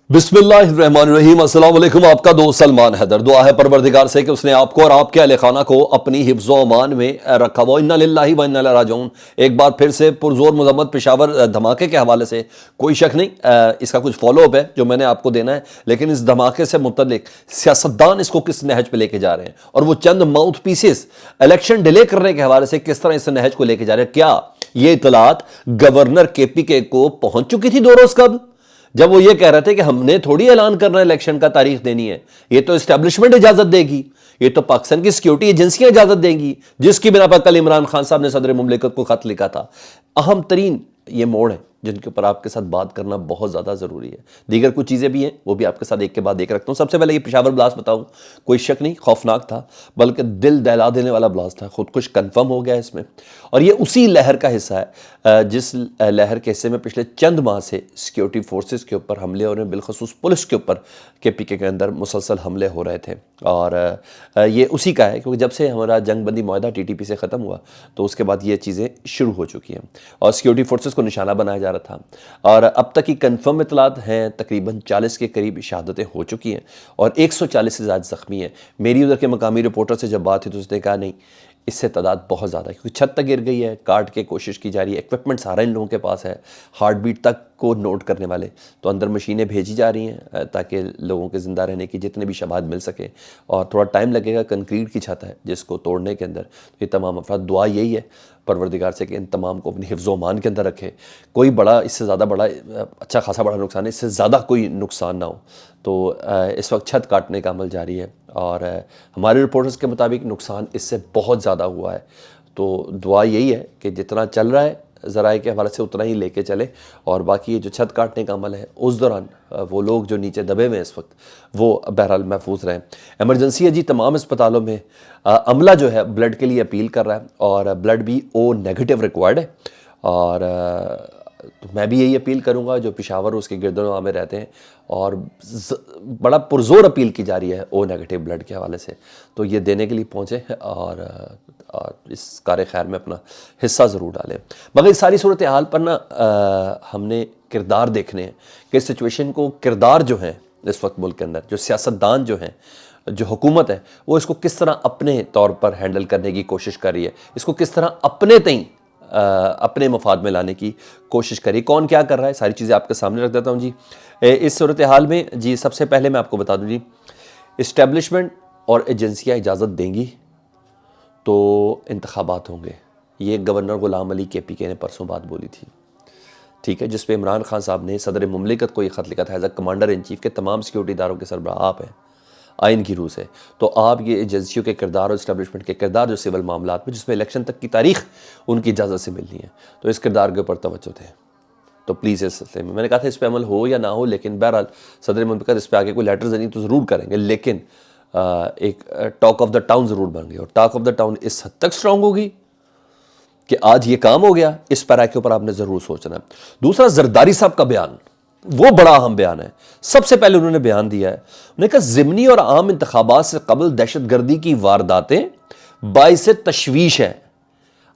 بسم اللہ الرحمن الرحیم۔ السلام علیکم، آپ کا دوست سلمان حیدر۔ دعا ہے پروردگار سے کہ اس نے آپ کو اور آپ کے اہل خانہ کو اپنی حفظ و امان میں رکھا ہو۔ انا للہ و انا الیہ راجعون۔ ایک بار پھر سے پرزور مذمت پشاور دھماکے کے حوالے سے کوئی شک نہیں، اس کا کچھ فالو اپ ہے جو میں نے آپ کو دینا ہے، لیکن اس دھماکے سے متعلق سیاستدان اس کو کس نہج پہ لے کے جا رہے ہیں اور وہ چند ماؤتھ پیسز الیکشن ڈیلے کرنے کے حوالے سے کس طرح اس نہج کو لے کے جا رہے ہیں۔ کیا یہ اطلاعات گورنر کے پی کے کو پہنچ چکی تھی 2 روز قبل، جب وہ یہ کہہ رہے تھے کہ ہم نے تھوڑی اعلان کرنا ہے الیکشن کا تاریخ دینی ہے، یہ تو اسٹیبلشمنٹ اجازت دے گی، یہ تو پاکستان کی سیکیورٹی ایجنسیاں اجازت دیں گی، جس کی بنا پر کل عمران خان صاحب نے صدر مملکت کو خط لکھا تھا۔ اہم ترین یہ موڑ ہیں جن کے اوپر آپ کے ساتھ بات کرنا بہت زیادہ ضروری ہے۔ دیگر کچھ چیزیں بھی ہیں، وہ بھی آپ کے ساتھ ایک کے بعد ایک رکھتا ہوں۔ سب سے پہلے یہ پشاور بلاسٹ بتاؤں، کوئی شک نہیں خوفناک تھا، بلکہ دل دہلا دینے والا بلاسٹ تھا، خودکش کنفرم ہو گیا اس میں، اور یہ اسی لہر کا حصہ ہے جس لہر کے حصے میں پچھلے چند ماہ سے سیکیورٹی فورسز کے اوپر حملے ہو رہے ہیں، بالخصوص پولیس کے اوپر کے پی کے اندر مسلسل حملے ہو رہے تھے، اور یہ اسی کا ہے کیونکہ جب سے ہمارا جنگ بندی معاہدہ ٹی ٹی پی سے ختم ہوا تو اس کے بعد یہ چیزیں شروع ہو چکی ہیں اور سیکیورٹی فورسز کو نشانہ بنایا جا رہا تھا، اور اب تک کی کنفرم اطلاعات ہیں تقریباً 40 کے قریب شہادتیں ہو چکی ہیں اور 140 سے زیادہ زخمی ہیں۔ میری ادھر کے مقامی رپورٹر سے جب بات ہوئی تو اس نے کہا نہیں، اس سے تعداد بہت زیادہ ہے کیونکہ چھت تک گر گئی ہے، کاٹ کے کوشش کی جا رہی ہے، ایکوپمنٹ سارا ان لوگوں کے پاس ہے، ہارٹ بیٹ تک کو نوٹ کرنے والے، تو اندر مشینیں بھیجی جا رہی ہیں تاکہ لوگوں کے زندہ رہنے کی جتنے بھی شواہد مل سکیں، اور تھوڑا ٹائم لگے گا، کنکریٹ کی چھت ہے جس کو توڑنے کے اندر۔ تو یہ تمام افراد، دعا یہی ہے پروردگار سے کہ ان تمام کو اپنی حفظ و امان کے اندر رکھے، کوئی بڑا اس سے زیادہ بڑا اچھا خاصا بڑا نقصان ہے، اس سے زیادہ کوئی نقصان نہ ہو۔ تو اس وقت چھت کاٹنے کا عمل جاری ہے اور ہمارے رپورٹرز کے مطابق نقصان اس سے بہت زیادہ ہوا ہے، تو دعا یہی ہے کہ جتنا چل رہا ہے ذرائع کے حوالے سے اتنا ہی لے کے چلے، اور باقی یہ جو چھت کاٹنے کا عمل ہے اس دوران وہ لوگ جو نیچے دبے ہوئے ہیں اس وقت وہ بہرحال محفوظ رہیں۔ ایمرجنسی ہے جی، تمام اسپتالوں میں عملہ جو ہے بلڈ کے لیے اپیل کر رہا ہے اور بلڈ بھی او نیگیٹو ریکوائرڈ ہے، اور تو میں بھی یہی اپیل کروں گا جو پشاور اس کے گرد و نواح میں رہتے ہیں، اور بڑا پرزور اپیل کی جا رہی ہے او نیگیٹو بلڈ کے حوالے سے، تو یہ دینے کے لیے پہنچے اور اس کار خیر میں اپنا حصہ ضرور ڈالیں۔ مگر اس ساری صورتحال پر نا ہم نے کردار دیکھنے ہیں کہ اس سچویشن کو کردار جو ہیں اس وقت ملک کے اندر، جو سیاستدان جو ہیں، جو حکومت ہے، وہ اس کو کس طرح اپنے طور پر ہینڈل کرنے کی کوشش کر رہی ہے، اس کو کس طرح اپنے تئیں اپنے مفاد میں لانے کی کوشش کری، کون کیا کر رہا ہے، ساری چیزیں آپ کے سامنے رکھ دیتا ہوں جی۔ اس صورتحال میں جی سب سے پہلے میں آپ کو بتا دوں جی، اسٹیبلشمنٹ اور ایجنسیاں اجازت دیں گی تو انتخابات ہوں گے، یہ گورنر غلام علی کے پی کے نے پرسوں بات بولی تھی، ٹھیک ہے، جس پہ عمران خان صاحب نے صدر مملکت کو یہ خط لکھا تھا as a commander in chief کہ تمام سیکیورٹی اداروں کے سربراہ آپ ہیں آئین کی روح سے، تو آپ یہ ایجنسیوں کے کردار اور اسٹیبلشمنٹ کے کردار جو سول معاملات میں جس میں الیکشن تک کی تاریخ ان کی اجازت سے ملنی ہے، تو اس کردار کے اوپر توجہ دیں، تو پلیز اس سلسلے میں نے کہا تھا اس پہ عمل ہو یا نہ ہو، لیکن بہرحال صدر مملکت اس پہ آگے کوئی لیٹر زنی تو ضرور کریں گے، لیکن ایک ٹاک آف دا ٹاؤن ضرور بن گئی، اور ٹاک آف دا ٹاؤن اس حد تک سٹرونگ ہوگی کہ آج یہ کام ہو گیا، اس پیرا کے اوپر آپ نے ضرور سوچنا ہے۔ دوسرا، زرداری صاحب کا بیان، وہ بڑا اہم بیان ہے۔ سب سے پہلے انہوں نے بیان دیا ہے، انہوں نے کہا ضمنی اور عام انتخابات سے قبل دہشت گردی کی وارداتیں باعث تشویش ہیں۔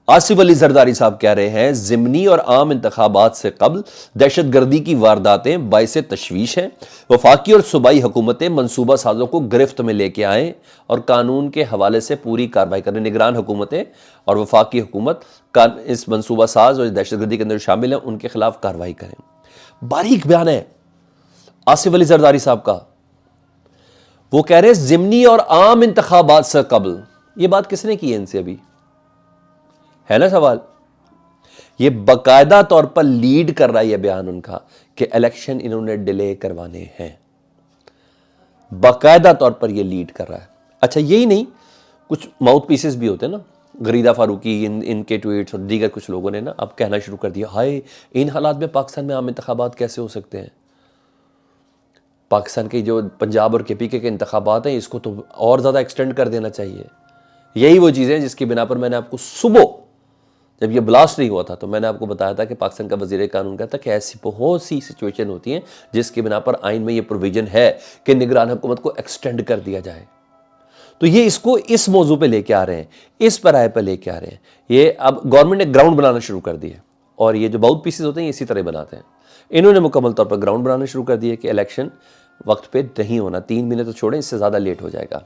آصف علی زرداری صاحب کہہ رہے ہیں ضمنی اور عام انتخابات سے قبل دہشت گردی کی وارداتیں باعث تشویش ہیں، وفاقی اور صوبائی حکومتیں منصوبہ سازوں کو گرفت میں لے کے آئیں اور قانون کے حوالے سے پوری کارروائی کریں۔ نگران حکومتیں اور وفاقی حکومت اس منصوبہ ساز اور دہشت گردی کے اندر شامل ہیں ان کے خلاف کارروائی کریں۔ باریک بیان ہے آصف علی زرداری صاحب کا، وہ کہہ رہے ہیں ضمنی اور عام انتخابات سے قبل، یہ بات کس نے کی ہے ان سے ابھی؟ ہے نا سوال؟ یہ باقاعدہ طور پر لیڈ کر رہا ہے یہ بیان ان کا کہ الیکشن انہوں نے ڈیلے کروانے ہیں، باقاعدہ طور پر یہ لیڈ کر رہا ہے۔ اچھا یہی نہیں، کچھ ماؤتھ پیسز بھی ہوتے ہیں نا، غریدہ فاروقی، ان کے ٹویٹس اور دیگر کچھ لوگوں نے نا اب کہنا شروع کر دیا، ہائے ان حالات میں پاکستان میں عام انتخابات کیسے ہو سکتے ہیں؟ پاکستان کے جو پنجاب اور کے پی کے انتخابات ہیں اس کو تو اور زیادہ ایکسٹینڈ کر دینا چاہیے۔ یہی وہ چیزیں جس کی بنا پر میں نے آپ کو صبح جب یہ بلاسٹ نہیں ہوا تھا تو میں نے آپ کو بتایا تھا کہ پاکستان کا وزیر قانون کہتا ہے کہ ایسی بہت سی سچویشن ہوتی ہیں جس کی بنا پر آئین میں یہ پروویژن ہے کہ نگران حکومت کو ایکسٹینڈ کر دیا جائے، تو یہ اس کو اس موضوع پہ لے کے آ رہے ہیں، اس پرائے پہ لے کے آ رہے ہیں۔ یہ اب گورنمنٹ نے گراؤنڈ بنانا شروع کر دی ہے، اور یہ جو باؤتھ پیسز ہوتے ہیں یہ اسی طرح بناتے ہیں۔ انہوں نے مکمل طور پر گراؤنڈ بنانا شروع کر دیا کہ الیکشن وقت پہ نہیں ہونا، 3 مہینے تو چھوڑیں، اس سے زیادہ لیٹ ہو جائے گا۔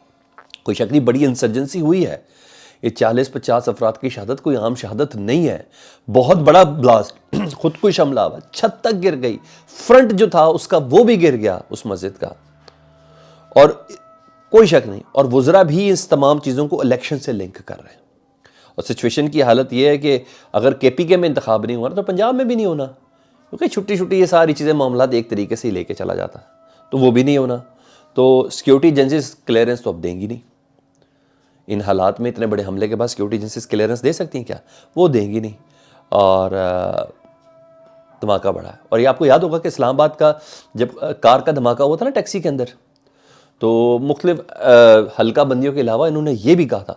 کوئی شک نہیں، بڑی انسرجنسی ہوئی ہے، یہ 40-50 افراد کی شہادت کوئی عام شہادت نہیں ہے، بہت بڑا بلاسٹ، خودکش حملہ ہوا، چھت تک گر گئی، فرنٹ جو تھا اس کا وہ بھی گر گیا اس مسجد کا، اور کوئی شک نہیں، اور وزراء بھی اس تمام چیزوں کو الیکشن سے لنک کر رہے ہیں۔ اور سچویشن کی حالت یہ ہے کہ اگر کے پی کے میں انتخاب نہیں ہوا تو پنجاب میں بھی نہیں ہونا، کیونکہ چھٹی یہ ساری چیزیں معاملات ایک طریقے سے ہی لے کے چلا جاتا ہے، تو وہ بھی نہیں ہونا۔ تو سیکیورٹی ایجنسیز کلیئرنس تو اب دیں گی نہیں، ان حالات میں اتنے بڑے حملے کے بعد سیکیورٹی ایجنسیز کلیئرنس دے سکتی ہیں کیا؟ وہ دیں گی نہیں، اور دھماکہ بڑھا ہے۔ اور یہ آپ کو یاد ہوگا کہ اسلام آباد کا جب کار کا دھماکہ ہوا تھا نا ٹیکسی کے اندر، تو مختلف حلقہ بندیوں کے علاوہ انہوں نے یہ بھی کہا تھا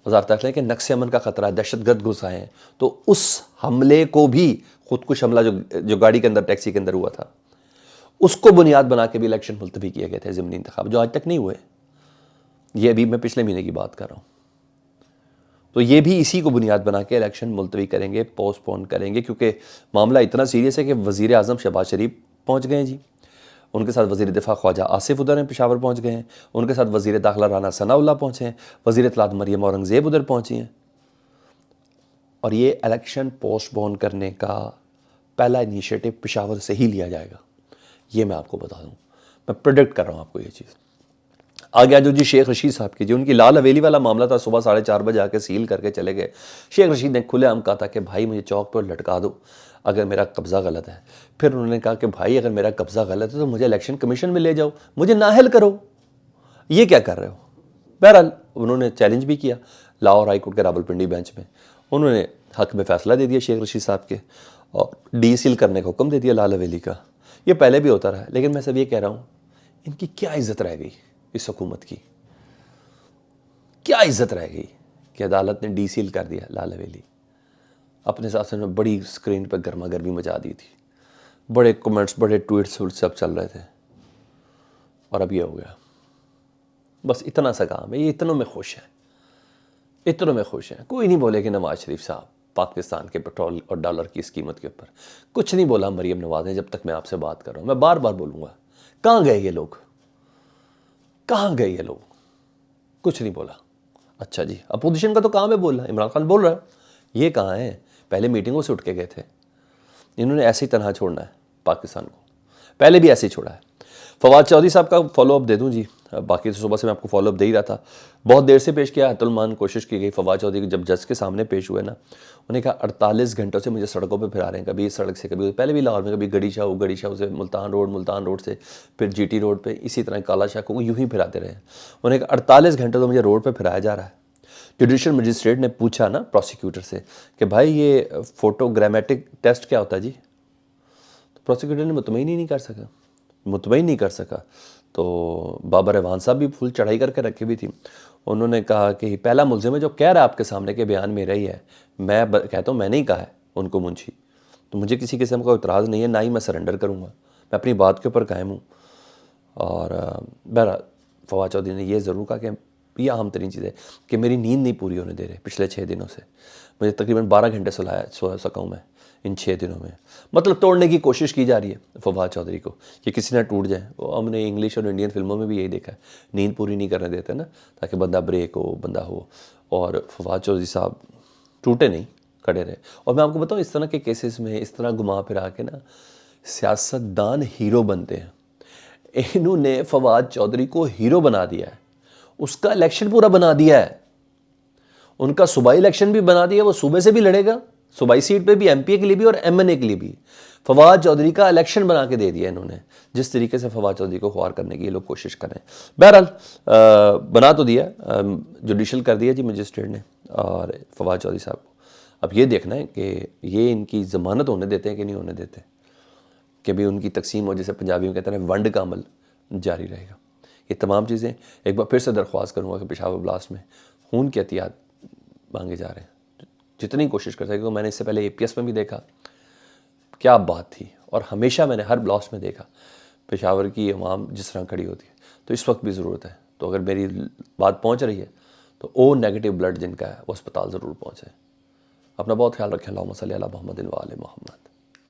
وزارت داخلہ کہ نقص امن کا خطرہ ہے، دہشت گرد گھس آئے ہیں، تو اس حملے کو بھی، خودکش حملہ جو گاڑی کے اندر ٹیکسی کے اندر ہوا تھا، اس کو بنیاد بنا کے بھی الیکشن ملتوی کیے گئے تھے، ضمنی انتخاب جو آج تک نہیں ہوئے۔ یہ ابھی میں پچھلے مہینے کی بات کر رہا ہوں، تو یہ بھی اسی کو بنیاد بنا کے الیکشن ملتوی کریں گے، پوسٹ پون کریں گے، کیونکہ معاملہ اتنا سیریس ہے کہ وزیر اعظم شہباز شریف پہنچ گئے ہیں جی، ان کے ساتھ وزیر دفاع خواجہ آصف ادھر ہیں، پشاور پہنچ گئے ہیں، ان کے ساتھ وزیر داخلہ رانا ثناء اللہ پہنچے ہیں، وزیر اطلاعات مریم اورنگزیب ادھر پہنچی ہیں، اور یہ الیکشن پوسٹ پون کرنے کا پہلا انیشیٹو پشاور سے ہی لیا جائے گا، یہ میں آپ کو بتا دوں، میں پریڈکٹ کر رہا ہوں آپ کو یہ چیز۔ آگے جو جی شیخ رشید صاحب کی، جو ان کی لال حویلی والا معاملہ تھا، صبح 4:30 بجے آ کے سیل کر کے چلے گئے، شیخ رشید نے کھلے عام کہا تھا کہ بھائی مجھے چوک پر لٹکا دو اگر میرا قبضہ غلط ہے۔ پھر انہوں نے کہا کہ بھائی اگر میرا قبضہ غلط ہے تو مجھے الیکشن کمیشن میں لے جاؤ، مجھے نااہل کرو، یہ کیا کر رہے ہو؟ بہرحال انہوں نے چیلنج بھی کیا لاہور ہائی کورٹ کے راولپنڈی بینچ میں، انہوں نے حق میں فیصلہ دے دیا شیخ رشید صاحب کے، اور ڈی سیل کرنے کا حکم دے دیا لال حویلی کا۔ یہ پہلے بھی ہوتا رہا، لیکن میں سب یہ کہہ رہا ہوں ان کی کیا عزت رہ گئی، اس حکومت کی کیا عزت رہ گئی کہ عدالت نے ڈی سیل کر دیا لال حویلی؟ اپنے ساتھ سے بڑی سکرین پہ گرما گرمی مچا دی تھی، بڑے کمنٹس، بڑے ٹویٹس سب چل رہے تھے، اور اب یہ ہو گیا۔ بس اتنا سا کام ہے، یہ اتنوں میں خوش ہیں، اتنوں میں خوش ہیں۔ کوئی نہیں بولے کہ نواز شریف صاحب پاکستان کے پیٹرول اور ڈالر کی اس قیمت کے اوپر کچھ نہیں بولا مریم نواز نے، جب تک میں آپ سے بات کر رہا ہوں، میں بار بار بولوں گا، کہاں گئے یہ لوگ، کہاں گئے یہ لوگ؟ کچھ نہیں بولا۔ اچھا جی، اپوزیشن کا تو کام ہے بولنا، عمران خان بول رہا ہے، یہ کہاں ہیں؟ پہلے میٹنگوں سے اٹھ کے گئے تھے، انہوں نے ایسے ہی تنہا چھوڑنا ہے پاکستان کو، پہلے بھی ایسے ہی چھوڑا ہے۔ فواد چودھری صاحب کا فالو اپ دے دوں جی، باقی تو صبح سے میں آپ کو فالو اپ دے ہی رہا تھا، بہت دیر سے پیش کیا، حت المان کوشش کی گئی۔ فواد چودھری جب جج کے سامنے پیش ہوئے نا، انہوں نے کہا 48 گھنٹوں سے مجھے سڑکوں پہ پھرا رہے ہیں، کبھی اس سڑک سے، کبھی پہلے بھی لاہور میں، کبھی گڑی شاہ سے ملتان روڈ سے پھر جی ٹی روڈ پہ، اسی طرح کالا شاہ کو یوں ہی پھراتے رہے ہیں۔ انہوں نے کہا 48 گھنٹوں تو مجھے روڈ پہ پھرایا جا رہا ہے۔ جوڈیشل مجسٹریٹ نے پوچھا نا پروسیکیوٹر سے کہ بھائی یہ فوٹو گرامیٹک ٹیسٹ کیا ہوتا ہے جی؟ تو پروسیکیوٹر نے مطمئن نہیں کر سکا، تو بابر اعوان صاحب بھی فل چڑھائی کر کے رکھی بھی تھی، انہوں نے کہا کہ پہلا ملزم ہے جو کہہ رہا ہے آپ کے سامنے کے بیان میرا ہی ہے، میں کہتا ہوں میں نہیں کہا ہے ان کو منشی، تو مجھے کسی قسم کا اعتراض نہیں ہے، نہ ہی میں سرنڈر کروں گا، میں اپنی بات کے اوپر قائم ہوں۔ اور بہرحال فواد چودھری نے یہ ضرور کہا کہ یہ اہم ترین چیز ہے کہ میری نیند نہیں پوری ہونے دے رہے پچھلے 6 دنوں سے، مجھے تقریباً 12 گھنٹے سو سکا ہوں میں ان 6 دنوں میں، مطلب توڑنے کی کوشش کی جا رہی ہے فواد چودھری کو کہ کسی نہ ٹوٹ جائے۔ وہ ہم نے انگلش اور انڈین فلموں میں بھی یہی دیکھا ہے، نیند پوری نہیں کرنے دیتے نا، تاکہ بندہ بریک ہو، بندہ ہو، اور فواد چودھری صاحب ٹوٹے نہیں، کھڑے رہے۔ اور میں آپ کو بتاؤں اس طرح کے کیسز میں اس طرح گھما پھرا کے نا سیاستدان ہیرو بنتے ہیں، انہوں نے فواد چودھری کو ہیرو بنا دیا ہے، اس کا الیکشن پورا بنا دیا ہے، ان کا صوبائی الیکشن بھی بنا دیا، وہ صوبے سے بھی لڑے گا، صوبائی سیٹ پہ بھی، ایم پی اے کے لیے بھی اور ایم این اے کے لیے بھی۔ فواد چودھری کا الیکشن بنا کے دے دیا انہوں نے، جس طریقے سے فواد چودھری کو خوار کرنے کی یہ لوگ کوشش کر رہے ہیں۔ بہرحال بنا تو دیا، جوڈیشل کر دیا جی مجسٹریٹ نے اور فواد چودھری صاحب کو، اب یہ دیکھنا ہے کہ یہ ان کی ضمانت ہونے دیتے ہیں کہ نہیں ہونے دیتے، کہ بھی ان کی تقسیم ہو، جیسے پنجابیوں کہتے ہیں ونڈ کا عمل جاری رہے گا۔ یہ تمام چیزیں ایک بار پھر سے درخواست کروں گا کہ پشاور بلاسٹ میں خون کی احتیاط مانگے جا رہے ہیں، جتنی کوشش کر سکے۔ میں نے اس سے پہلے اے پی ایس میں بھی دیکھا کیا بات تھی، اور ہمیشہ میں نے ہر بلاسٹ میں دیکھا پشاور کی عوام جس طرح کھڑی ہوتی ہے، تو اس وقت بھی ضرورت ہے، تو اگر میری بات پہنچ رہی ہے تو او نیگیٹو بلڈ جن کا ہے وہ اسپتال ضرور پہنچے۔ اپنا بہت خیال رکھیں، اللہم صلی علی محمد و آل محمد۔